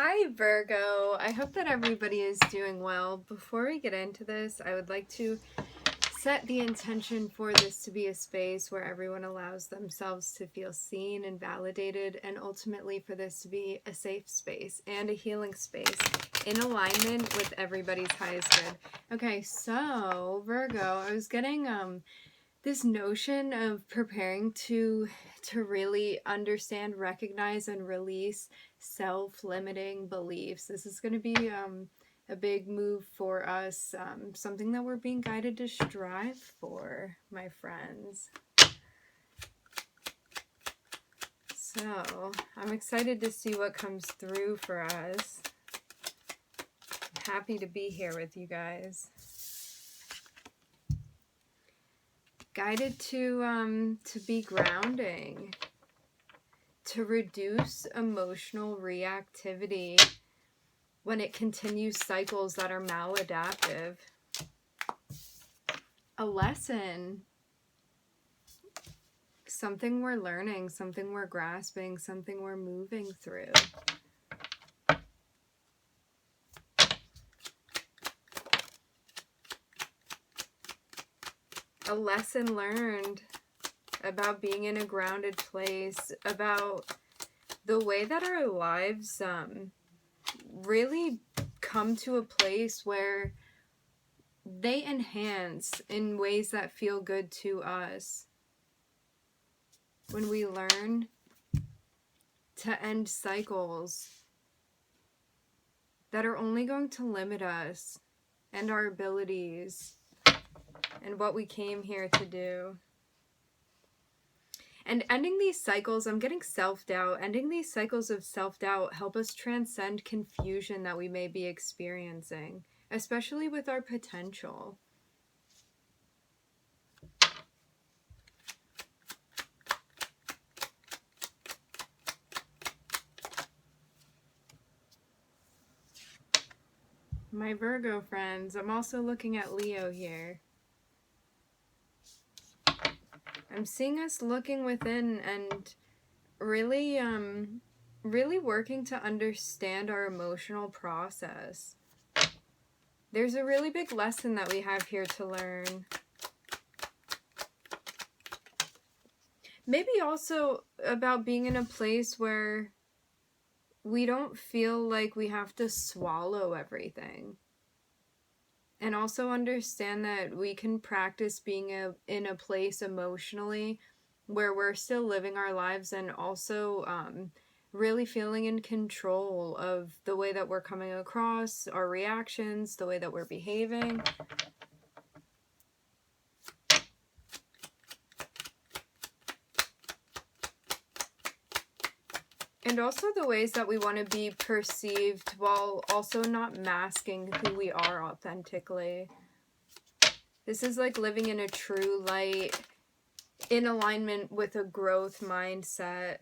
Hi Virgo, I hope that everybody is doing well. Before we get into this, I would like to set the intention for this to be a space where everyone allows themselves to feel seen and validated, and ultimately for this to be a safe space and a healing space in alignment with everybody's highest good. Okay, so Virgo, I was getting this notion of preparing to really understand, recognize, and release self-limiting beliefs. This is going to be a big move for us, something that we're being guided to strive for, my friends. So I'm excited to see what comes through for us. Happy to be here with you guys. Guided to be grounding, to reduce emotional reactivity when it continues cycles that are maladaptive. A lesson, something we're learning, something we're grasping, something we're moving through. A lesson learned about being in a grounded place, about the way that our lives really come to a place where they enhance in ways that feel good to us. When we learn to end cycles that are only going to limit us and our abilities and what we came here to do. And ending these cycles, I'm getting self-doubt. Ending these cycles of self-doubt help us transcend confusion that we may be experiencing, especially with our potential. My Virgo friends, I'm also looking at Leo here. I'm seeing us looking within and really working to understand our emotional process. There's a really big lesson that we have here to learn. Maybe also about being in a place where we don't feel like we have to swallow everything. And also understand that we can practice being in a place emotionally where we're still living our lives and also really feeling in control of the way that we're coming across, our reactions, the way that we're behaving. And also the ways that we want to be perceived while also not masking who we are authentically. This is like living in a true light, in alignment with a growth mindset.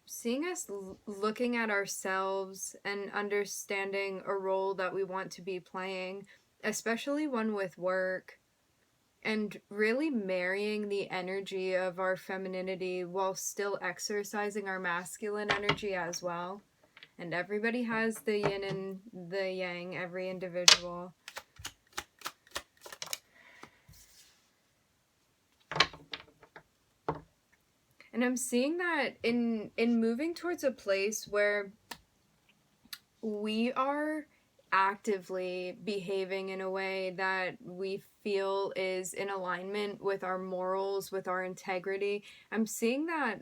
Seeing us looking at ourselves and understanding a role that we want to be playing, especially one with work, and really marrying the energy of our femininity while still exercising our masculine energy as well. And everybody has the yin and the yang, every individual. And I'm seeing that in moving towards a place where we are actively behaving in a way that we feel is in alignment with our morals, with our integrity. I'm seeing that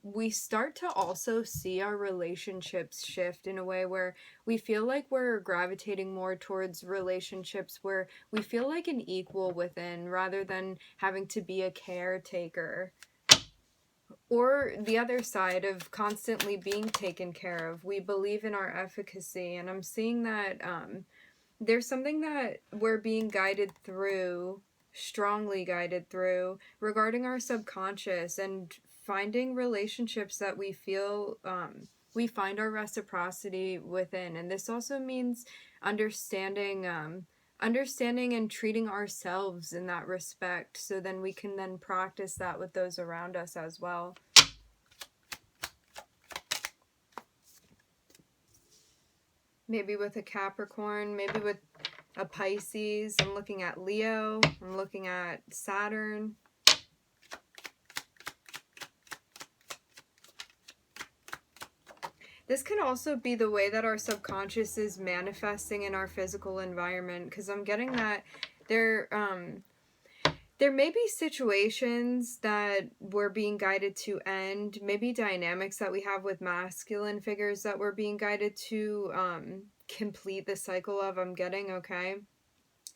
we start to also see our relationships shift in a way where we feel like we're gravitating more towards relationships where we feel like an equal within, rather than having to be a caretaker. Or the other side of constantly being taken care of. We believe in our efficacy, and I'm seeing that there's something that we're being guided through, strongly guided through, regarding our subconscious and finding relationships that we feel we find our reciprocity within. And this also means understanding understanding and treating ourselves in that respect, so then we can then practice that with those around us as well. Maybe with a Capricorn, maybe with a Pisces. I'm looking at Leo. I'm looking at Saturn. This can also be the way that our subconscious is manifesting in our physical environment, because I'm getting that there may be situations that we're being guided to end, maybe dynamics that we have with masculine figures that we're being guided to complete the cycle of, I'm getting, okay?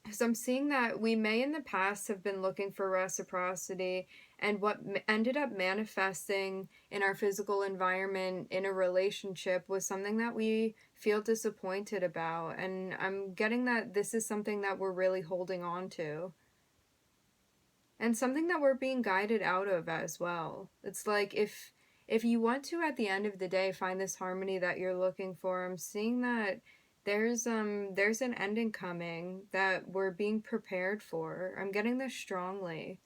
Because I'm seeing that we may in the past have been looking for reciprocity, and what ended up manifesting in our physical environment in a relationship was something that we feel disappointed about. And I'm getting that this is something that we're really holding on to. And something that we're being guided out of as well. It's like if you want to, at the end of the day, find this harmony that you're looking for, I'm seeing that there's an ending coming that we're being prepared for. I'm getting this strongly.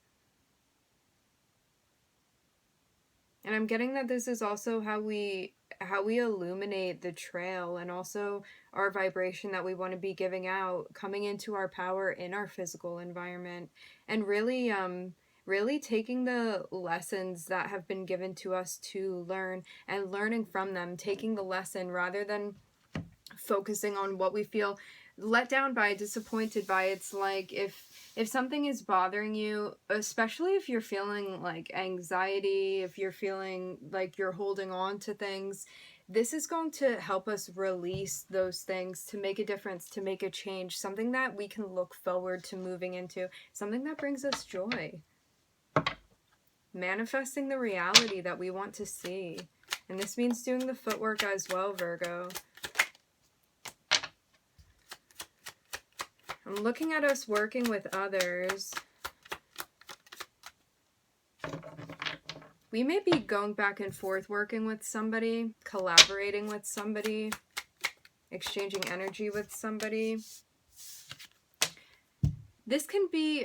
And I'm getting that this is also how we illuminate the trail, and also our vibration that we want to be giving out, coming into our power in our physical environment, and really taking the lessons that have been given to us to learn, and learning from them, taking the lesson rather than focusing on what we feel let down by, disappointed by. It's like if something is bothering you, especially if you're feeling like anxiety, if you're feeling like you're holding on to things, this is going to help us release those things, to make a difference, to make a change, something that we can look forward to moving into, something that brings us joy, manifesting the reality that we want to see. And this means doing the footwork as well, Virgo. I'm looking at us working with others. We may be going back and forth working with somebody, collaborating with somebody, exchanging energy with somebody. This can be,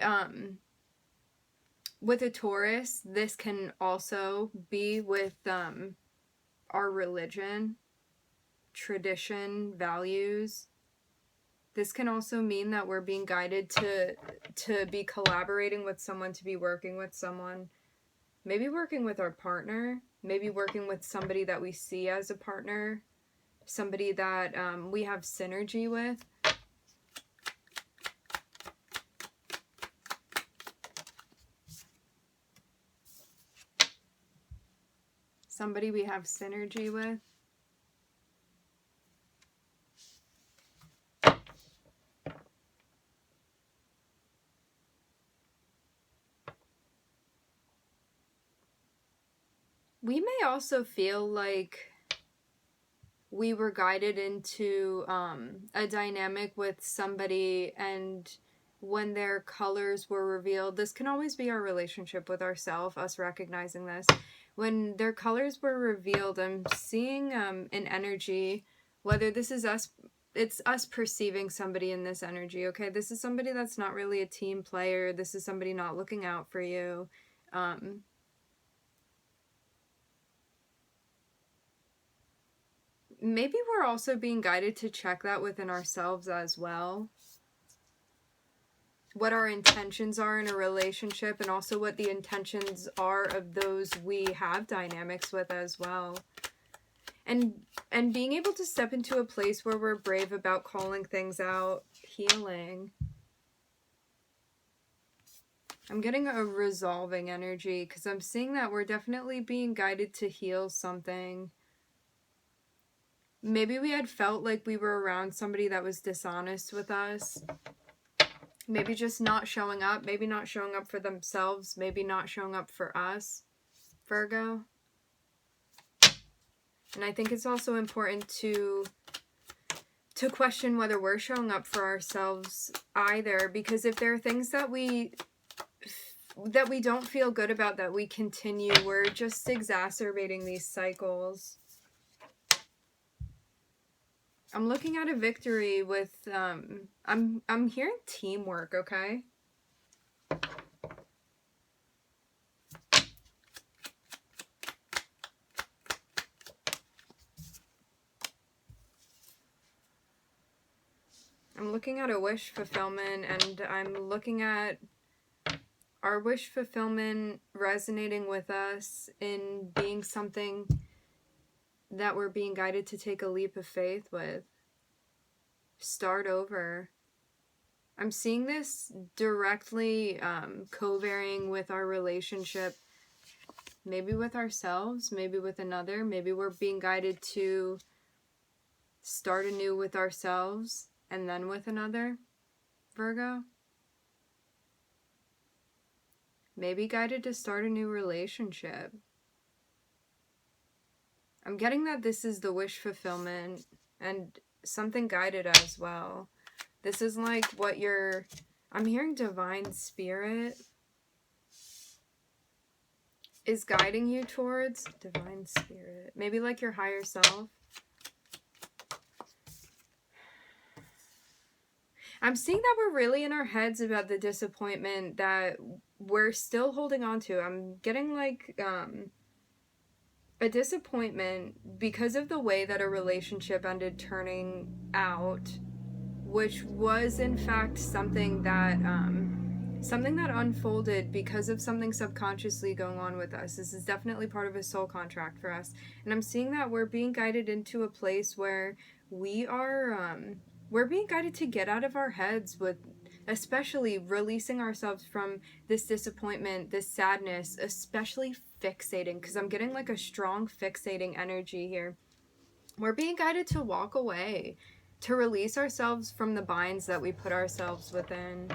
with a Taurus, this can also be with our religion, tradition, values. This can also mean that we're being guided to be collaborating with someone, to be working with someone. Maybe working with our partner. Maybe working with somebody that we see as a partner. Somebody that we have synergy with. Somebody we have synergy with. We may also feel like we were guided into a dynamic with somebody, and when their colors were revealed, this can always be our relationship with ourselves, us recognizing this. When their colors were revealed, I'm seeing an energy, whether this is us, it's us perceiving somebody in this energy, okay? This is somebody that's not really a team player. This is somebody not looking out for you. Maybe we're also being guided to check that within ourselves as well. What our intentions are in a relationship, and also what the intentions are of those we have dynamics with as well. And being able to step into a place where we're brave about calling things out, healing. I'm getting a resolving energy, because I'm seeing that we're definitely being guided to heal something. Maybe we had felt like we were around somebody that was dishonest with us. Maybe just not showing up. Maybe not showing up for themselves. Maybe not showing up for us, Virgo. And I think it's also important to question whether we're showing up for ourselves either. Because if there are things that we don't feel good about, that we continue, we're just exacerbating these cycles. I'm looking at a victory with, I'm hearing teamwork, okay? I'm looking at a wish fulfillment, and I'm looking at our wish fulfillment resonating with us in being something that we're being guided to take a leap of faith with. Start over. I'm seeing this directly co-varying with our relationship, maybe with ourselves, maybe with another. Maybe we're being guided to start anew with ourselves and then with another, Virgo. Maybe guided to start a new relationship. I'm getting that this is the wish fulfillment and something guided as well. This is like what you're... I'm hearing divine spirit is guiding you towards. Divine spirit. Maybe like your higher self. I'm seeing that we're really in our heads about the disappointment that we're still holding on to. I'm getting like a disappointment because of the way that a relationship ended turning out, which was in fact something that unfolded because of something subconsciously going on with us. This is definitely part of a soul contract for us, and I'm seeing that we're being guided into a place where we're being guided to get out of our heads with, especially releasing ourselves from this disappointment, this sadness, especially fixating, because I'm getting like a strong fixating energy here. We're being guided to walk away, to release ourselves from the binds that we put ourselves within,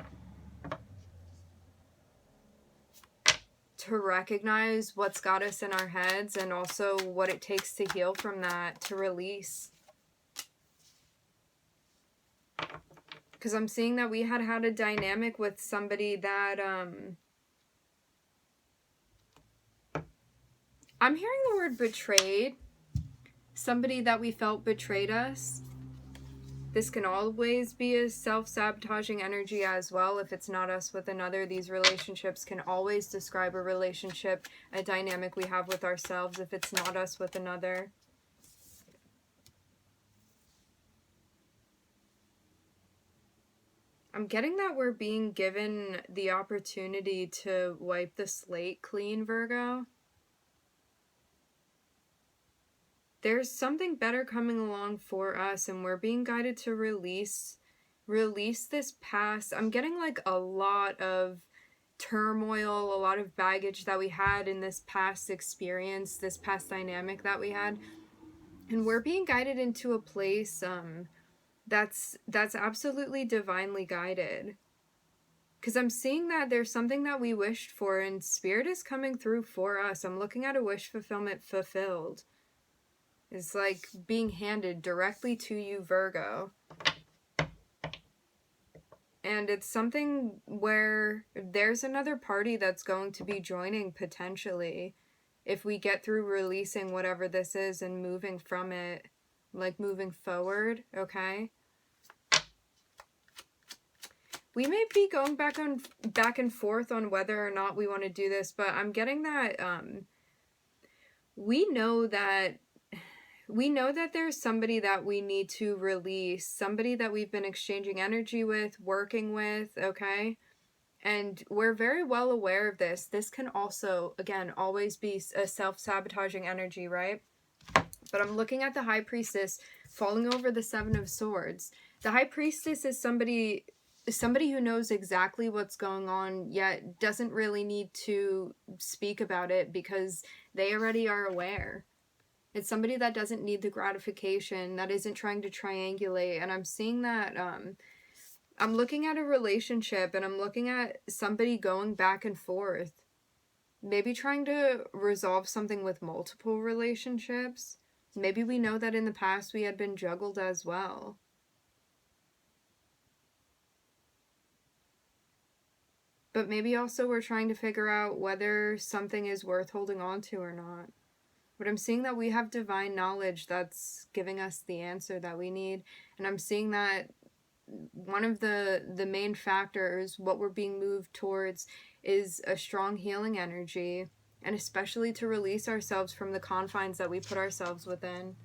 to recognize what's got us in our heads and also what it takes to heal from that, to release. Because I'm seeing that we had a dynamic with somebody that, I'm hearing the word betrayed. Somebody that we felt betrayed us. This can always be a self-sabotaging energy as well. If it's not us with another, these relationships can always describe a relationship, a dynamic we have with ourselves if it's not us with another. I'm getting that we're being given the opportunity to wipe the slate clean, Virgo. There's something better coming along for us, and we're being guided to release this past. I'm getting like a lot of turmoil, a lot of baggage that we had in this past experience, this past dynamic that we had. And we're being guided into a place that's absolutely divinely guided. Because I'm seeing that there's something that we wished for, and Spirit is coming through for us. I'm looking at a wish fulfillment fulfilled. It's like being handed directly to you, Virgo. And it's something where there's another party that's going to be joining potentially if we get through releasing whatever this is and moving from it, like moving forward, okay? We may be going back and forth on whether or not we want to do this, but I'm getting that we know that there's somebody that we need to release, somebody that we've been exchanging energy with, working with, okay? And we're very well aware of this. This can also, again, always be a self-sabotaging energy, right? But I'm looking at the High Priestess falling over the Seven of Swords. The High Priestess is somebody who knows exactly what's going on, yet doesn't really need to speak about it because they already are aware. It's somebody that doesn't need the gratification, that isn't trying to triangulate. And I'm seeing that, I'm looking at a relationship and I'm looking at somebody going back and forth. Maybe trying to resolve something with multiple relationships. Maybe we know that in the past we had been juggled as well. But maybe also we're trying to figure out whether something is worth holding on to or not. But I'm seeing that we have divine knowledge that's giving us the answer that we need. And I'm seeing that one of the main factors, what we're being moved towards, is a strong healing energy, and especially to release ourselves from the confines that we put ourselves within.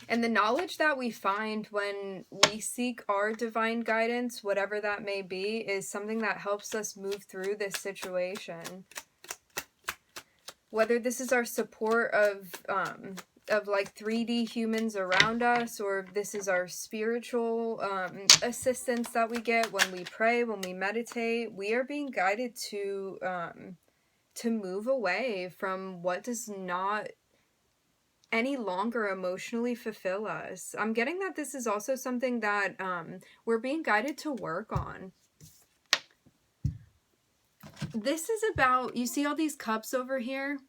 And the knowledge that we find when we seek our divine guidance, whatever that may be, is something that helps us move through this situation. Whether this is our support of like 3D humans around us, or if this is our spiritual assistance that we get when we pray, when we meditate, we are being guided to move away from what does not any longer emotionally fulfill us. I'm getting that this is also something that we're being guided to work on. This is about, you see all these cups over here?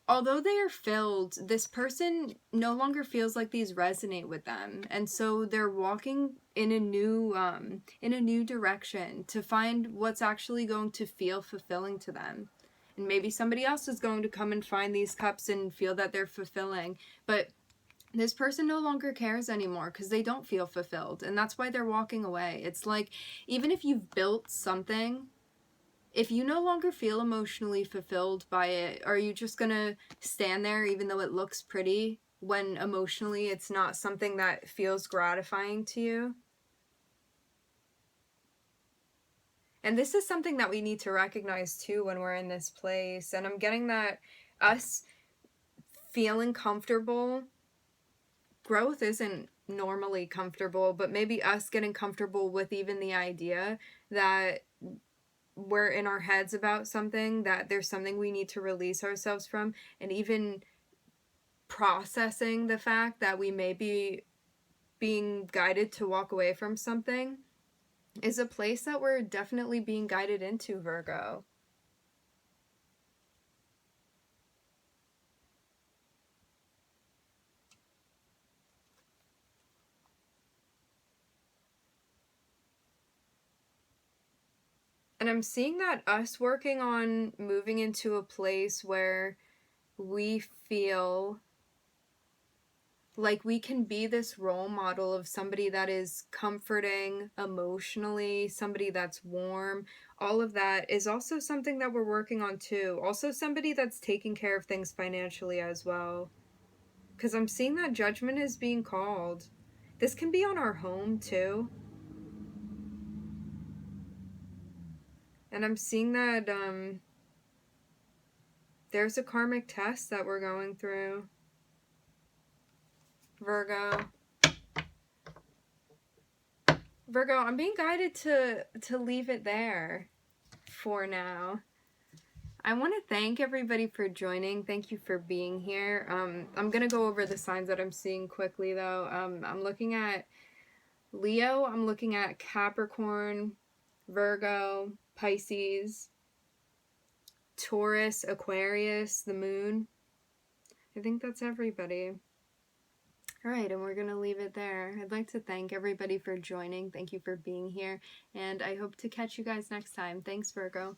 Although they are filled, this person no longer feels like these resonate with them. And so they're walking in a new direction to find what's actually going to feel fulfilling to them. And maybe somebody else is going to come and find these cups and feel that they're fulfilling. But this person no longer cares anymore because they don't feel fulfilled. And that's why they're walking away. It's like, even if you've built something, if you no longer feel emotionally fulfilled by it, are you just gonna stand there even though it looks pretty when emotionally it's not something that feels gratifying to you? And this is something that we need to recognize too when we're in this place. And I'm getting that us feeling comfortable, growth isn't normally comfortable, but maybe us getting comfortable with even the idea that we're in our heads about something, that there's something we need to release ourselves from, and even processing the fact that we may be being guided to walk away from something, is a place that we're definitely being guided into, Virgo. And I'm seeing that us working on moving into a place where we feel like we can be this role model of somebody that is comforting emotionally, somebody that's warm. All of that is also something that we're working on too. Also somebody that's taking care of things financially as well. Because I'm seeing that judgment is being called. This can be on our home too. And I'm seeing that there's a karmic test that we're going through, Virgo. Virgo, I'm being guided to leave it there for now. I want to thank everybody for joining. Thank you for being here. I'm going to go over the signs that I'm seeing quickly, though. I'm looking at Leo. I'm looking at Capricorn, Virgo, Pisces, Taurus, Aquarius, the moon. I think that's everybody. All right, and we're going to leave it there. I'd like to thank everybody for joining. Thank you for being here, and I hope to catch you guys next time. Thanks, Virgo.